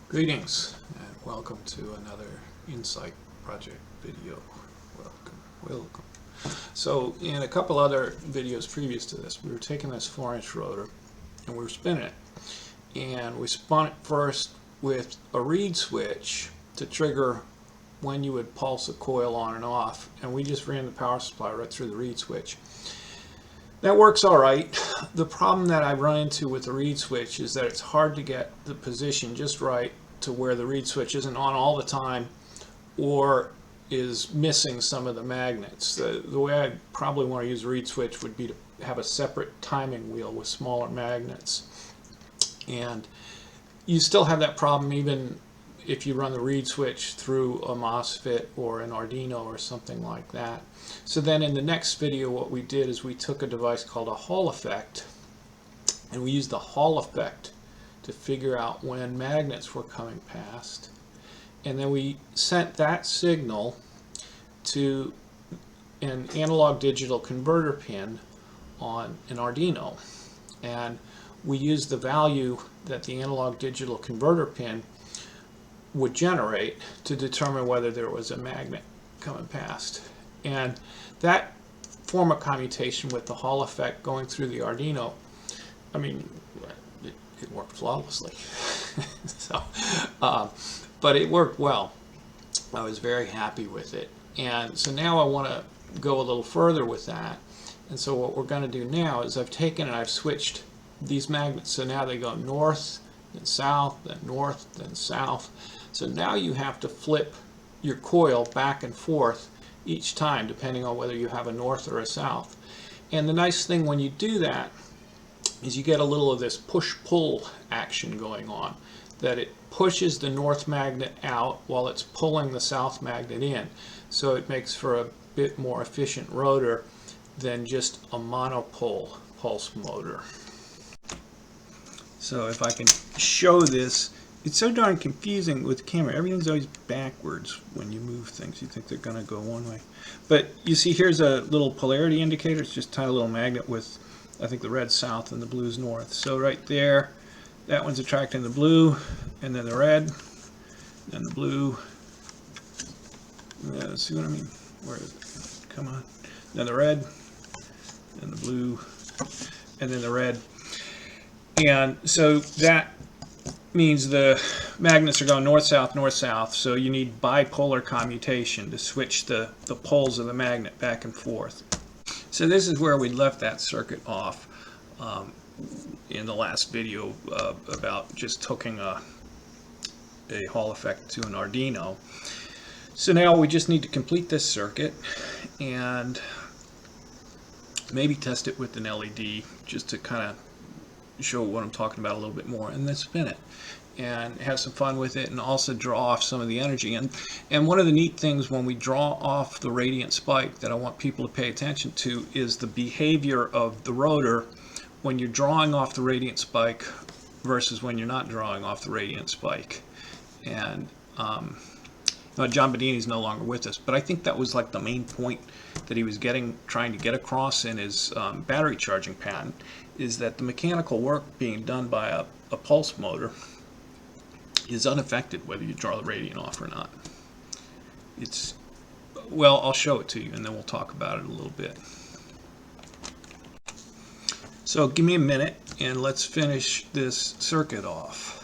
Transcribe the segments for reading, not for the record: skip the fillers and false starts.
Greetings and welcome to another Insight Project video. Welcome. So in a couple other videos previous to this, we were taking this 4-inch rotor and we were spinning it. And we spun it first with a reed switch to trigger when you would pulse a coil on and off. And we just ran the power supply right through the reed switch. That works all right. The problem that I run into with the reed switch is that it's hard to get the position just right to where the reed switch isn't on all the time or is missing some of the magnets. The way I probably want to use a reed switch would be to have a separate timing wheel with smaller magnets. And you still have that problem even if you run the reed switch through a MOSFET or an Arduino or something like that. So then in the next video what we did is we took a device called a Hall effect and we used the Hall effect to figure out when magnets were coming past, and then we sent that signal to an analog digital converter pin on an Arduino, and we used the value that the analog digital converter pin would generate to determine whether there was a magnet coming past. And that form of commutation with the Hall effect going through the Arduino, I mean, it worked flawlessly. But it worked well. I was very happy with it. And so now I want to go a little further with that. And so what we're going to do now is I've taken and I've switched these magnets. So now they go north, then south, then north, then south. So now you have to flip your coil back and forth each time depending on whether you have a north or a south. And the nice thing when you do that is you get a little of this push-pull action going on, that it pushes the north magnet out while it's pulling the south magnet in. So it makes for a bit more efficient rotor than just a monopole pulse motor. So if I can show this, it's so darn confusing with the camera. Everything's always backwards when you move things. You think they're going to go one way. But you see here's a little polarity indicator. It's just a tiny little magnet with, I think, the red south and the blue's north. So right there, that one's attracting the blue, and then the red, and the blue. Yeah, see what I mean? Where is it? Come on. Then the red, and the blue, and then the red. And so that means the magnets are going north-south, north-south, so you need bipolar commutation to switch the poles of the magnet back and forth. So this is where we left that circuit off in the last video about just hooking a Hall effect to an Arduino. So now we just need to complete this circuit and maybe test it with an LED just to kind of show what I'm talking about a little bit more, and then spin it and have some fun with it and also draw off some of the energy. And one of the neat things when we draw off the radiant spike that I want people to pay attention to is the behavior of the rotor when you're drawing off the radiant spike versus when you're not drawing off the radiant spike. And John Bedini's no longer with us, but I think that was like the main point that he was trying to get across in his battery charging patent, is that the mechanical work being done by a pulse motor is unaffected whether you draw the radiant off or not. Well, I'll show it to you and then we'll talk about it a little bit. So give me a minute and let's finish this circuit off.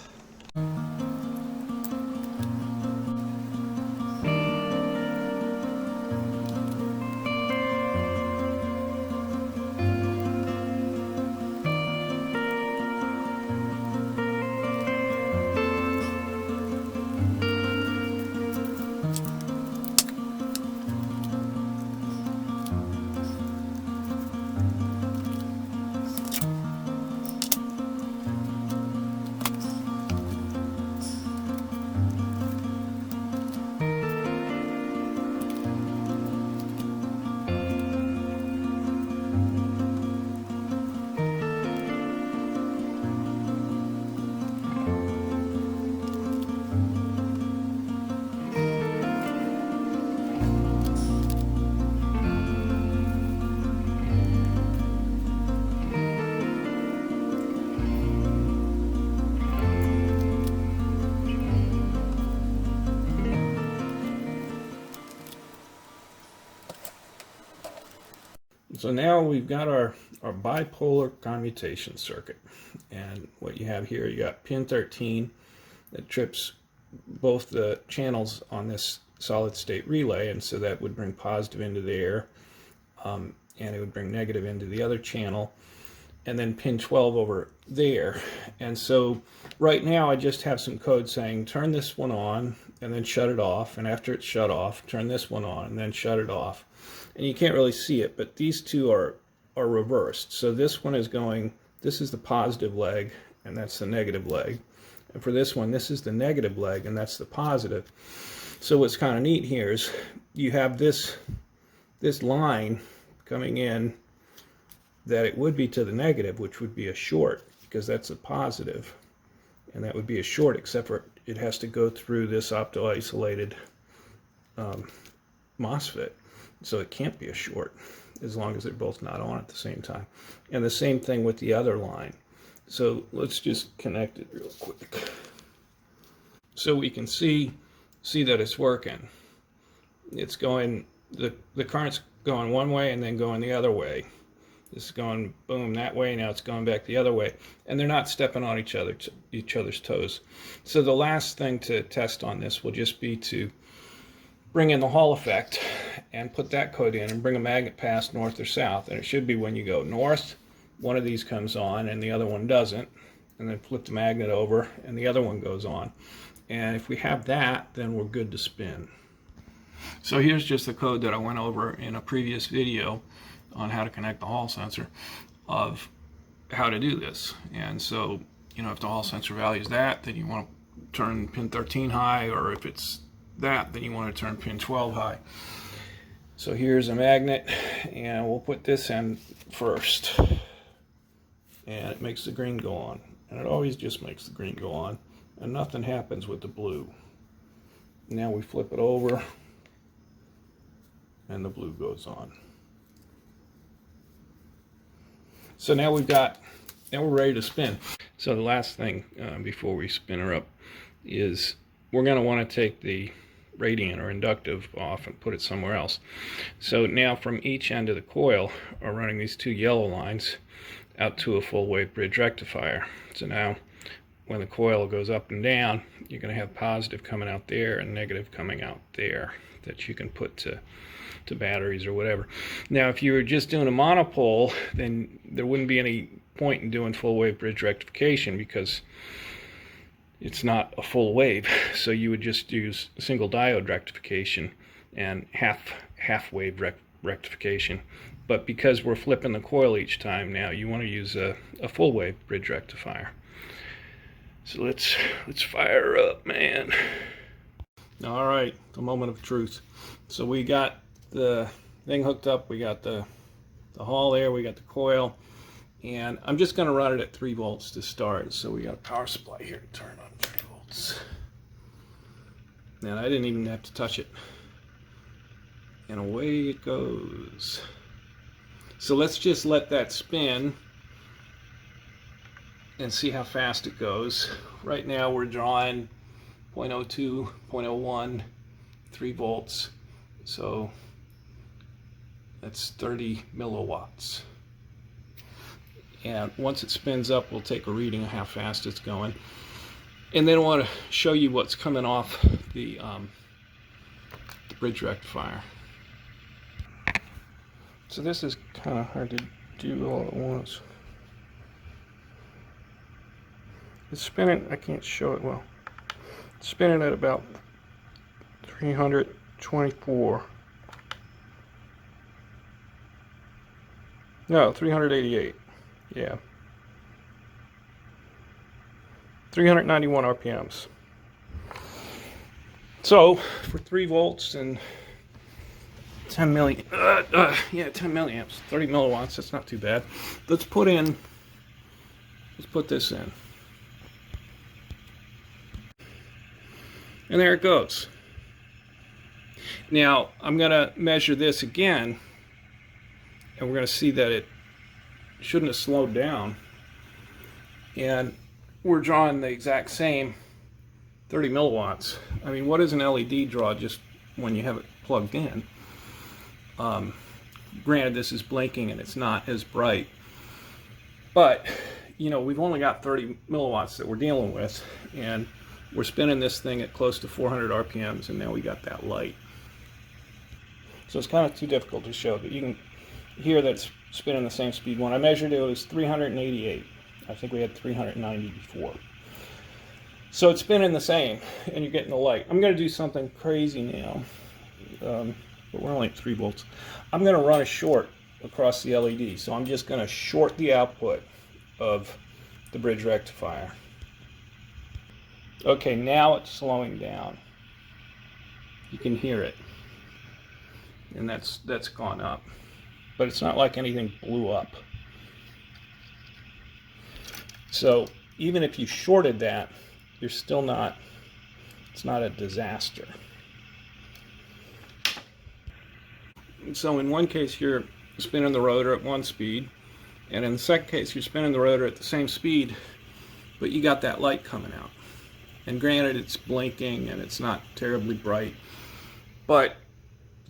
So now we've got our bipolar commutation circuit. And what you have here, you got pin 13 that trips both the channels on this solid state relay, and so that would bring positive into there, and it would bring negative into the other channel, and then pin 12 over there. And so right now I just have some code saying turn this one on and then shut it off, and after it's shut off, turn this one on and then shut it off. And you can't really see it, but these two are reversed. So this one is going, this is the positive leg and that's the negative leg. And for this one, this is the negative leg and that's the positive. So what's kind of neat here is you have this line coming in that it would be to the negative, which would be a short because that's a positive, and that would be a short, except for it has to go through this opto-isolated MOSFET, so it can't be a short as long as they're both not on at the same time. And the same thing with the other line. So let's just connect it real quick so we can see that it's working. It's going, the current's going one way and then going the other way. This is going boom that way, now it's going back the other way, and they're not stepping on each other's toes. So the last thing to test on this will just be to bring in the Hall effect and put that code in and bring a magnet past north or south, and it should be when you go north, one of these comes on and the other one doesn't, and then flip the magnet over and the other one goes on. And if we have that, then we're good to spin. So here's just the code that I went over in a previous video on how to connect the Hall sensor of how to do this. And so, you know, if the Hall sensor value is that, then you want to turn pin 13 high, or if it's that, then you want to turn pin 12 high. So here's a magnet, and we'll put this in first. And it makes the green go on. And it always just makes the green go on, and nothing happens with the blue. Now we flip it over, and the blue goes on. So now we're ready to spin. So the last thing before we spin her up is we're going to want to take the radiant or inductive off and put it somewhere else. So now from each end of the coil are running these two yellow lines out to a full wave bridge rectifier. So now when the coil goes up and down, you're going to have positive coming out there and negative coming out there that you can put to batteries or whatever. Now if you were just doing a monopole, then there wouldn't be any point in doing full wave bridge rectification because it's not a full wave. So you would just use single diode rectification and half wave rectification. But because we're flipping the coil each time now, you want to use a full wave bridge rectifier. So let's fire her up, man. All right, the moment of truth. So we got the thing hooked up, we got the Hall there, we got the coil, and I'm just going to run it at 3 volts to start. So we got a power supply here to turn on 3 volts. And I didn't even have to touch it. And away it goes. So let's just let that spin and see how fast it goes. Right now we're drawing 0.02, 0.01, 3 volts. So that's 30 milliwatts. And once it spins up, we'll take a reading of how fast it's going. And then I want to show you what's coming off the bridge rectifier. So this is kind of hard to do all at once. It's spinning, I can't show it well. It's spinning at about 324. No, 388. Yeah. 391 RPMs. So, for 3 volts and 10 milliamps, 30 milliwatts, that's not too bad. Let's put this in. And there it goes. Now, I'm going to measure this again, and we're going to see that it shouldn't have slowed down. And we're drawing the exact same 30 milliwatts. I mean, what does an LED draw just when you have it plugged in? Granted, this is blinking and it's not as bright, but we've only got 30 milliwatts that we're dealing with, and we're spinning this thing at close to 400 RPMs, and now we got that light. So it's kind of too difficult to show, but you can hear that it's spinning the same speed. When I measured it, it was 388. I think we had 390 before. So it's spinning the same, and you're getting the light. I'm going to do something crazy now, but we're only at 3 volts. I'm going to run a short across the LED. So I'm just going to short the output of the bridge rectifier. Okay, now it's slowing down. You can hear it. And that's gone up. But it's not like anything blew up. So even if you shorted that, you're still not, it's not a disaster. So in one case you're spinning the rotor at one speed, and in the second case you're spinning the rotor at the same speed, but you got that light coming out. And granted, it's blinking and it's not terribly bright, but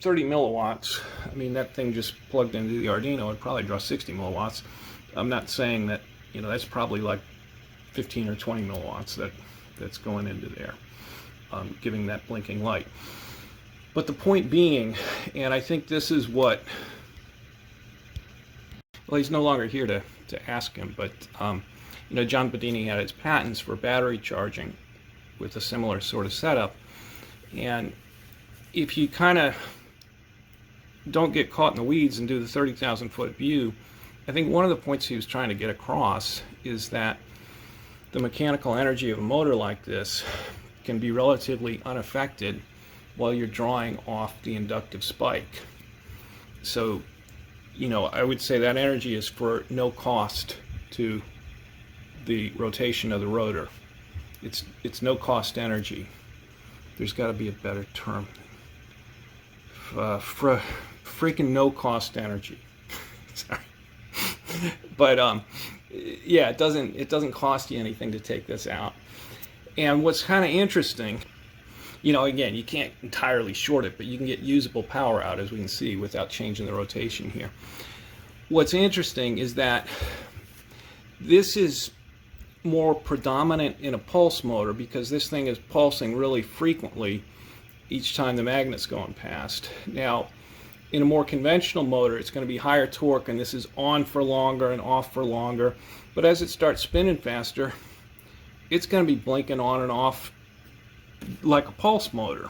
30 milliwatts, I mean, that thing just plugged into the Arduino would probably draw 60 milliwatts. I'm not saying that, that's probably like 15 or 20 milliwatts that's going into there, giving that blinking light. But the point being, and I think this is what, well, he's no longer here to ask him, but John Bedini had his patents for battery charging with a similar sort of setup. And if you kind of don't get caught in the weeds and do the 30,000 foot view, I think one of the points he was trying to get across is that the mechanical energy of a motor like this can be relatively unaffected while you're drawing off the inductive spike. So, I would say that energy is for no cost to the rotation of the rotor. It's no cost energy. There's got to be a better term. Freaking no cost energy. Sorry. But yeah, it doesn't cost you anything to take this out. And what's kind of interesting, again, you can't entirely short it, but you can get usable power out, as we can see, without changing the rotation here. What's interesting is that this is more predominant in a pulse motor, because this thing is pulsing really frequently each time the magnet's going past. Now, in a more conventional motor, it's going to be higher torque, and this is on for longer and off for longer. But as it starts spinning faster, it's going to be blinking on and off like a pulse motor.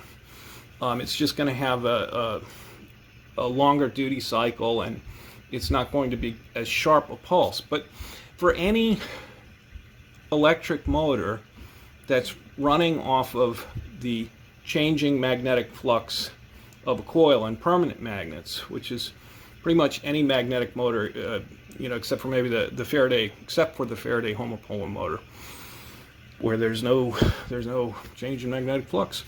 It's just going to have a longer duty cycle, and it's not going to be as sharp a pulse. But for any electric motor that's running off of the changing magnetic flux of a coil and permanent magnets, which is pretty much any magnetic motor, except for maybe the Faraday, except for the Faraday homopolar motor, where there's no change in magnetic flux.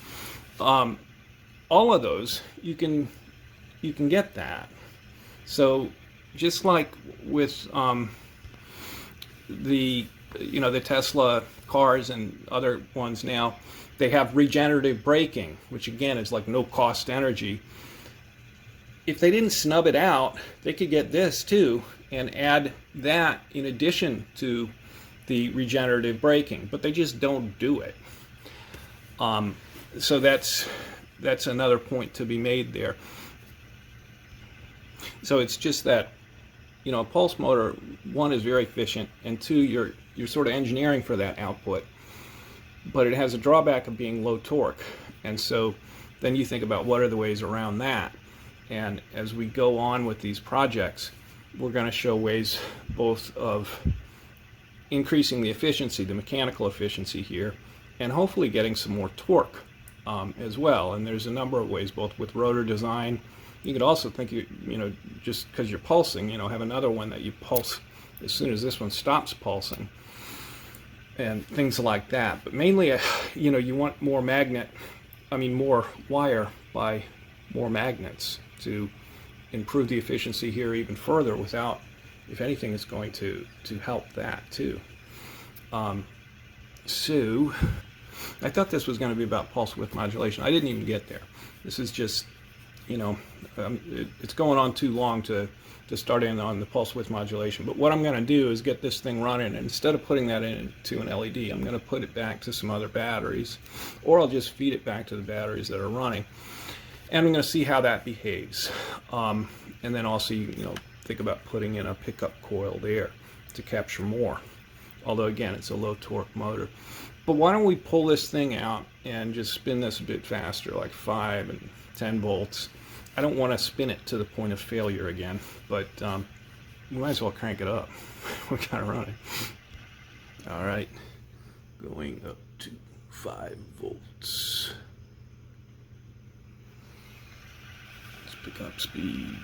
All of those, you can get that. So just like with the Tesla cars and other ones now, they have regenerative braking, which again is like no cost energy. If they didn't snub it out, they could get this too and add that in addition to the regenerative braking, but they just don't do it. So that's another point to be made there. So it's just that, a pulse motor, one, is very efficient, and two, you're sort of engineering for that output. But it has a drawback of being low torque. And so then you think about what are the ways around that. And as we go on with these projects, we're going to show ways both of increasing the efficiency, the mechanical efficiency here, and hopefully getting some more torque as well. And there's a number of ways, both with rotor design. You could also think, just because you're pulsing, have another one that you pulse as soon as this one stops pulsing, and things like that. But mainly, you want more more wire by more magnets to improve the efficiency here even further without, if anything, is going to help that too. So I thought this was going to be about pulse width modulation. I didn't even get there. This is just you know, it's going on too long to start in on the pulse width modulation. But what I'm going to do is get this thing running, and instead of putting that into an LED, I'm going to put it back to some other batteries, or I'll just feed it back to the batteries that are running, and I'm going to see how that behaves. And then also, you know, think about putting in a pickup coil there to capture more. Although again, it's a low torque motor. But why don't we pull this thing out and just spin this a bit faster, like 5 and 10 volts. I don't want to spin it to the point of failure again, but we might as well crank it up. We're kind of running. All right, going up to 5 volts. Let's pick up speed.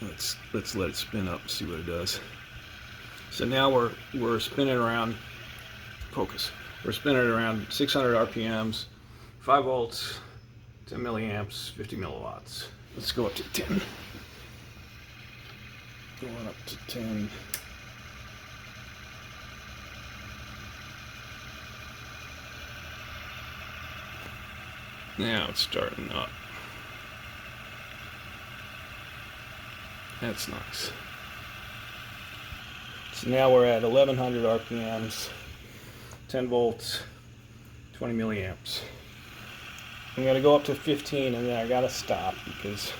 Let's let it spin up and see what it does. So now we're spinning around. Focus. We're spinning around 600 RPMs, 5 volts, 10 milliamps, 50 milliwatts. Let's go up to 10. Going up to 10. Now it's starting up. That's nice. So now we're at 1100 RPMs, 10 volts, 20 milliamps. I'm going to go up to 15 and then I got to stop because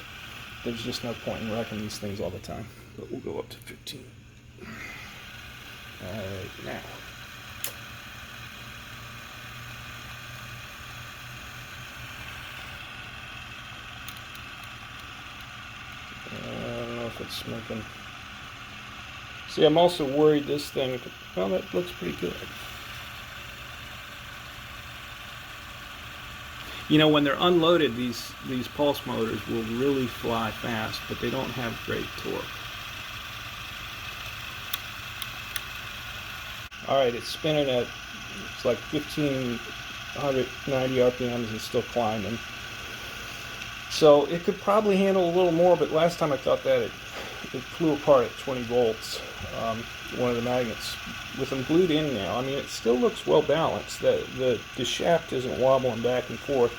there's just no point in wrecking these things all the time. But we'll go up to 15. Alright, now. I don't know if it's smoking. See, I'm also worried this thing, well, that looks pretty good. You know, when they're unloaded, these pulse motors will really fly fast, but they don't have great torque. All right, it's spinning at, it's like 1590 RPMs and still climbing. So it could probably handle a little more, but last time I thought that it flew apart at 20 volts. One of the magnets with them glued in now. I mean, it still looks well balanced. The shaft isn't wobbling back and forth,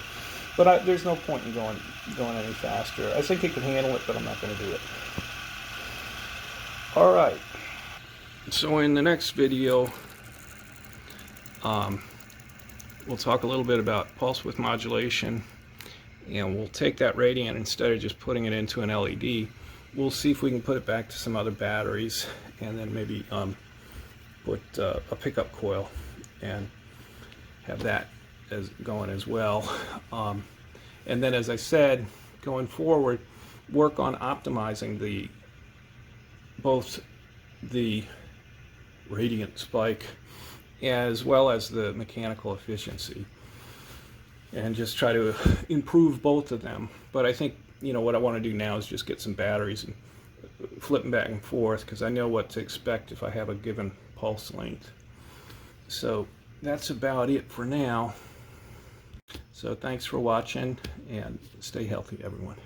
but there's no point in going any faster. I think it can handle it, but I'm not going to do it. All right. So in the next video, we'll talk a little bit about pulse width modulation, and we'll take that radiant, instead of just putting it into an LED, we'll see if we can put it back to some other batteries, and then maybe put a pickup coil and have that going as well. And then, as I said, going forward, work on optimizing both the radiant spike as well as the mechanical efficiency, and just try to improve both of them. But I think, you know, what I want to do now is just get some batteries and flip them back and forth, because I know what to expect if I have a given pulse length. So that's about it for now. So thanks for watching, and stay healthy, everyone.